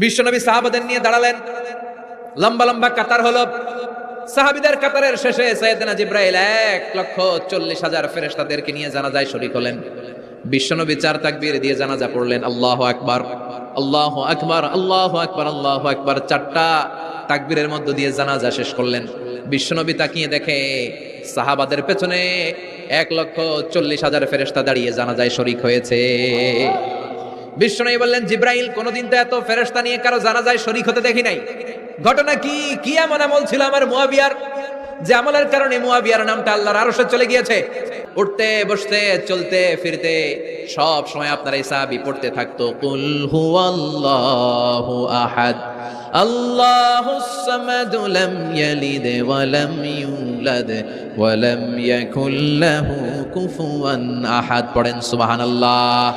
বিশ্বনবী সাহাবাদের নিয়ে দাঁড়ালেন, লম্বা লম্বা কাতার হলো। সাহাবীদের কাতারের শেষে সাইয়েদনা জিবরাইল 1,40,000 ফেরেশতাদেরকে নিয়ে জানাজায় শরীক হলেন। বিশ্বনবী 4 তাকবীর দিয়ে জানাজা পড়লেন, আল্লাহু আকবার, আল্লাহু আকবার, আল্লাহু আকবার, আল্লাহু আকবার। 4টা তাকবীরের মধ্য দিয়ে জানাজা শেষ করলেন। বিশ্বনবী তাকিয়ে দেখে সাহাবাদের পেছনে 1,40,000 ফেরেশতা দাঁড়িয়ে জানাজায় শরীক হয়েছে। বিশ্বনবী বললেন, জিবরাইল, কোনদিন তো এত ফেরেশতা নিয়ে কারো জানাজায় শরীক হতে দেখি নাই। ঘটনা কি? কি এমন আমল ছিল আমার মুয়াবিয়ার, যে আমলের কারণে মুয়াবিয়ার নামটা আল্লাহর আরশে চলে গিয়েছে? উঠতে বসতে চলতে ফিরতে সব সময় আপনার এই সাহাবী পড়তে থাকতো, কুল হুয়াল্লাহু আহাদ, আল্লাহুস সামাদ, লাম ইয়ালিদ ওয়া লাম ইউলাদ ওয়া লাম ইয়াকুল লাহু কুফুয়ান আহাদ। পড়েন সুবহানাল্লাহ।